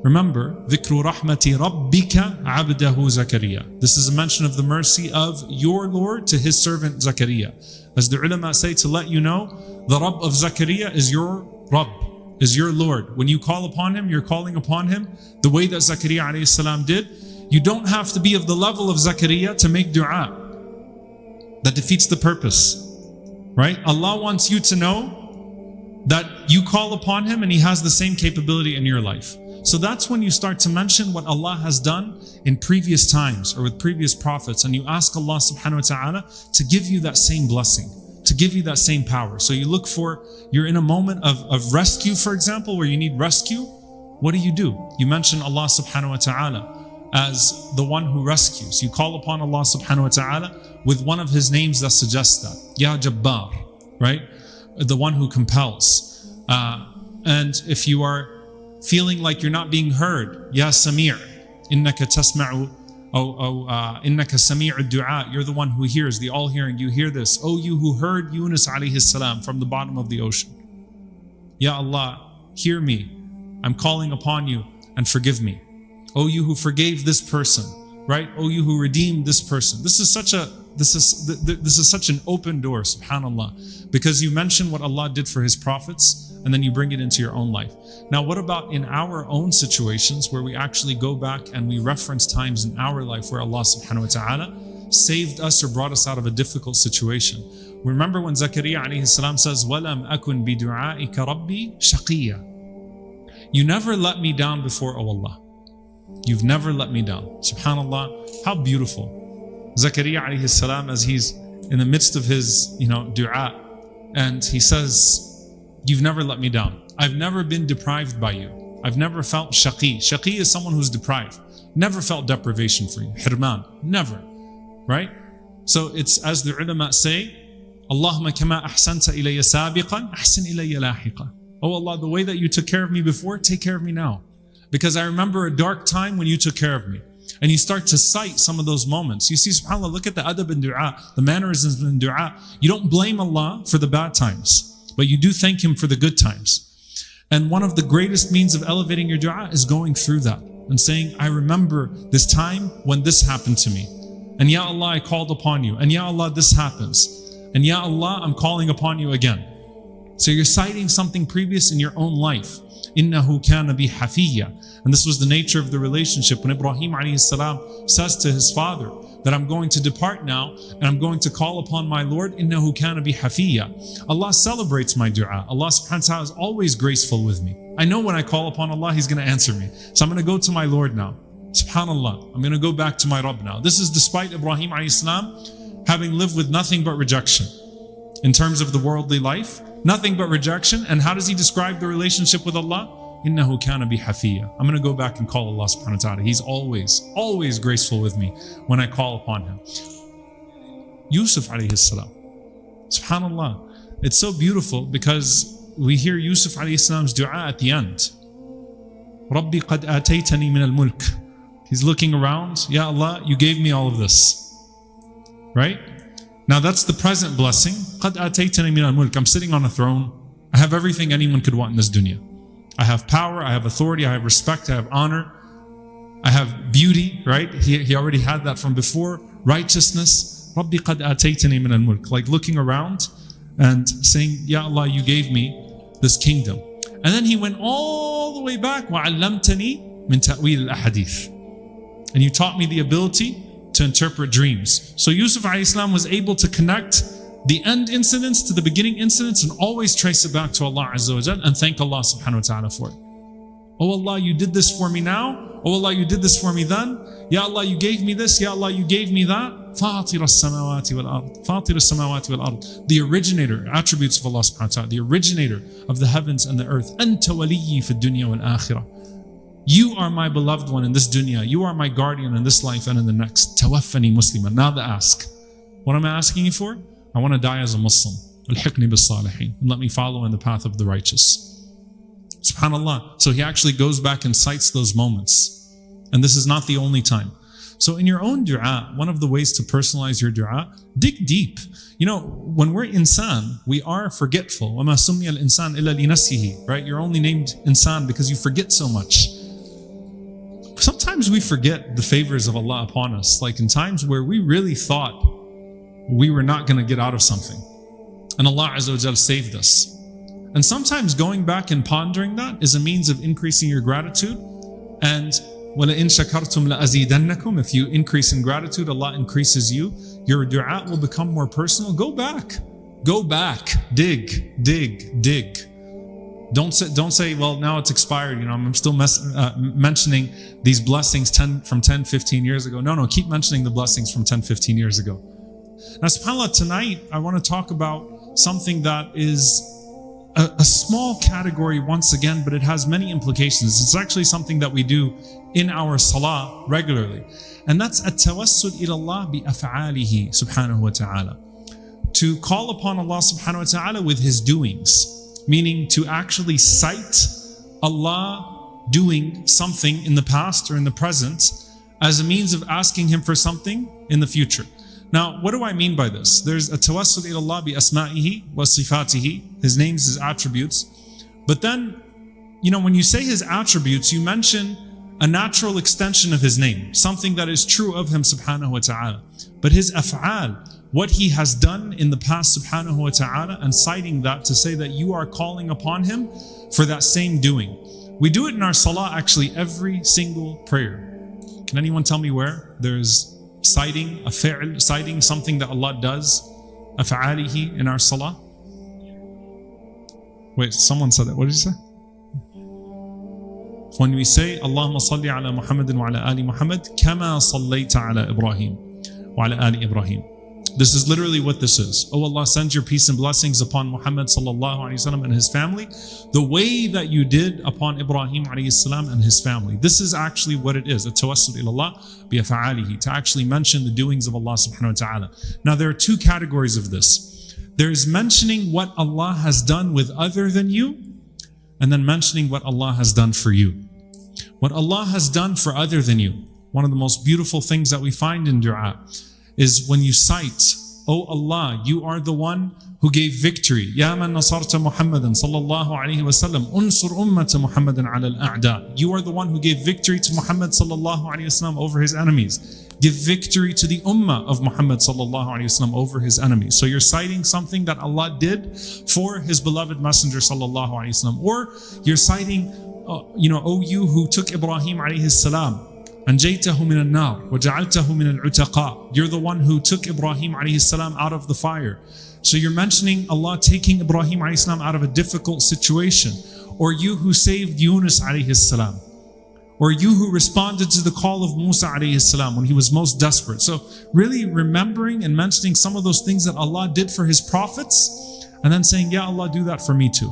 Remember, ذِكْرُ رَحْمَةِ رَبِّكَ عَبْدَهُ زَكَرِيَّا. This is a mention of the mercy of your Lord to his servant Zakaria. As the ulama say, to let you know, the Rabb of Zakaria is your Rabb, is your Lord. When you call upon him, you're calling upon him the way that Zakaria alayhi salam did. You don't have to be of the level of Zakaria to make dua. That defeats the purpose, right? Allah wants you to know that you call upon him and he has the same capability in your life. So that's when you start to mention what Allah has done in previous times or with previous prophets, and you ask Allah subhanahu wa ta'ala to give you that same blessing, to give you that same power. So you look for, you're in a moment of rescue, for example, where you need rescue. What do? You mention Allah subhanahu wa ta'ala as the one who rescues. You call upon Allah subhanahu wa ta'ala with one of his names that suggests that. Ya Jabbar, right? The one who compels. And if you are feeling like you're not being heard, Ya Sami', innaka tasma'u, innaka sami'u du'a, you're the one who hears, the all-hearing, you hear this. Oh, you who heard Yunus alayhi salam from the bottom of the ocean. Ya Allah, hear me. I'm calling upon you and forgive me. Oh, you who forgave this person, right? Oh, you who redeemed this person. This is such an open door, subhanallah, because you mention what Allah did for his prophets and then you bring it into your own life. Now, what about in our own situations where we actually go back and we reference times in our life where Allah subhanahu wa ta'ala saved us or brought us out of a difficult situation? Remember when Zakaria alayhi salam says, وَلَمْ أَكُنْ بِدُعَائِكَ رَبِّي شَقِيًّا. You never let me down before, oh Allah. You've never let me down. Subhanallah, how beautiful. Zakaria alayhi salam, as he's in the midst of his, dua, and he says, you've never let me down. I've never been deprived by you. I've never felt shaqi. Shaqi is someone who's deprived. Never felt deprivation for you. Hirman. Never. Right? So it's as the ulama say, Allahumma kama ahsanta ilayya sabiqan, ahsin ilayya lahiqa. Oh Allah, the way that you took care of me before, take care of me now. Because I remember a dark time when you took care of me. And you start to cite some of those moments. You see, subhanAllah, look at the adab in dua, the mannerisms in dua. You don't blame Allah for the bad times, but you do thank him for the good times. And one of the greatest means of elevating your dua is going through that and saying, I remember this time when this happened to me. And Ya Allah, I called upon you. And Ya Allah, this happens. And Ya Allah, I'm calling upon you again. So you're citing something previous in your own life. إِنَّهُ كَانَ بِي حَفِيًّا. And this was the nature of the relationship when Ibrahim alayhi salam says to his father that I'm going to depart now and I'm going to call upon my Lord. إِنَّهُ كَانَ بِي حَفِيًّا. Allah celebrates my dua. Allah subhanahu wa ta'ala is always graceful with me. I know when I call upon Allah, He's going to answer me. So I'm going to go to my Lord now. Subhanallah, I'm going to go back to my Rabb now. This is despite Ibrahim alayhi salam having lived with nothing but rejection. In terms of the worldly life, nothing but rejection. And how does he describe the relationship with Allah? إِنَّهُ كَانَ بِي حَفِيًّا. I'm going to go back and call Allah subhanahu wa ta'ala. He's always graceful with me when I call upon Him. Yusuf alayhi salam. Subhanallah. It's so beautiful because we hear Yusuf alayhi salam's dua at the end. رَبِّي قَدْ آتَيْتَنِي مِنَ الْمُلْكِ. He's looking around. Ya Allah, you gave me all of this. Right? Now that's the present blessing. قَدْ آتَيْتَنِي مِنَ الْمُلْكِ. I'm sitting on a throne. I have everything anyone could want in this dunya. I have power, I have authority, I have respect, I have honor, I have beauty, right? He already had that from before. Righteousness. رَبِّي قَدْ آتَيْتَنِي مِنَ الْمُلْكِ. Like looking around and saying, Ya Allah, you gave me this kingdom. And then he went all the way back. وَعَلَّمْتَنِي مِنْ تَأْوِيلِ الْأَحَادِيثِ. And you taught me the ability to interpret dreams. So Yusuf alayhi salam was able to connect the end incidents to the beginning incidents and always trace it back to Allah Azza wa Jal and thank Allah subhanahu wa ta'ala for it. Oh Allah, you did this for me now. Oh Allah, you did this for me then. Ya Allah, you gave me this. Ya Allah, you gave me that. فَاطِرَ السَّمَاوَاتِ وَالْأَرْضِ. فَاطِرَ السَّمَاوَاتِ وَالْأَرْضِ. The originator, attributes of Allah subhanahu wa ta'ala, the originator of the heavens and the earth. أَنْتَ وَلِيِّي فِي الدُّنْيَا وَالْآخِرَةِ. You are my beloved one in this dunya. You are my guardian in this life and in the next. Tawaffani Musliman. Now the ask. What am I asking you for? I want to die as a Muslim. Alhiqni bis-salihin. And let me follow in the path of the righteous. SubhanAllah. So he actually goes back and cites those moments. And this is not the only time. So in your own dua, one of the ways to personalize your dua, dig deep. You know, when we're insan, we are forgetful. وَمَا سُمِّيَ الْإِنسَانِ إِلَّا لِنَفْسِهِ. Right? You're only named insan because you forget so much. sometimes we forget the favors of Allah upon us, like in times where we really thought we were not going to get out of something, and Allah Azza wa Jal saved us. And sometimes going back and pondering that is a means of increasing your gratitude. And وَلَئِن شَكَرْتُمْ لَأَزِيدَنَّكُمْ, if you increase in gratitude, Allah increases you. Your dua will become more personal. Go back, dig. Don't say, well, now it's expired. I'm still mentioning these blessings from 10, 15 years ago. No, keep mentioning the blessings from 10, 15 years ago. Now, subhanAllah, tonight I want to talk about something that is a small category once again, but it has many implications. It's actually something that we do in our salah regularly. And that's at-tawassul ila Allah bi af'alihi subhanahu wa ta'ala. To call upon Allah subhanahu wa ta'ala with His doings, meaning to actually cite Allah doing something in the past or in the present as a means of asking Him for something in the future. Now, what do I mean by this? There's a tawassul ila Allah bi asma'ihi wa sifatihi, His names, His attributes. But then, when you say His attributes, you mention a natural extension of His name, something that is true of Him subhanahu wa ta'ala. But His af'al, what He has done in the past subhanahu wa ta'ala, and citing that to say that you are calling upon Him for that same doing. We do it in our salah actually every single prayer. Can anyone tell me where there's citing a fi'l, citing something that Allah does, af'alihi, in our salah? Wait, someone said that. What did you say? When we say Allahumma salli ala Muhammadin wa ala ali Muhammad kama sallayta ala Ibrahim wa ala ali Ibrahim. This is literally what this is. Oh Allah, send your peace and blessings upon Muhammad sallallahu alayhi wasallam and his family, the way that you did upon Ibrahim alayhi salam and his family. This is actually what it is, a tawassul ila Allah bi af'alihi, to actually mention the doings of Allah subhanahu wa ta'ala. Now there are two categories of this. There is mentioning what Allah has done with other than you, and then mentioning what Allah has done for you. What Allah has done for other than you. One of the most beautiful things that we find in dua is when you cite, oh Allah, you are the one who gave victory. Ya man nasarta Muhammadan sallallahu alayhi wa sallam, unsur ummata Muhammadan ala al-a'da. You are the one who gave victory to Muhammad sallallahu alayhi wa sallam over his enemies. Give victory to the ummah of Muhammad sallallahu alayhi wa sallam over his enemies. So you're citing something that Allah did for His beloved Messenger sallallahu alayhi wa sallam. Or you're citing, oh you who took Ibrahim alayhi salam, أنجيته من النار وجعلته من العتقاء. You're the one who took Ibrahim alayhi salam out of the fire. So you're mentioning Allah taking Ibrahim alayhi salam out of a difficult situation. Or you who saved Yunus alayhi salam. Or you who responded to the call of Musa alayhi salam when he was most desperate. So really remembering and mentioning some of those things that Allah did for His prophets, and then saying, Ya Allah, do that for me too.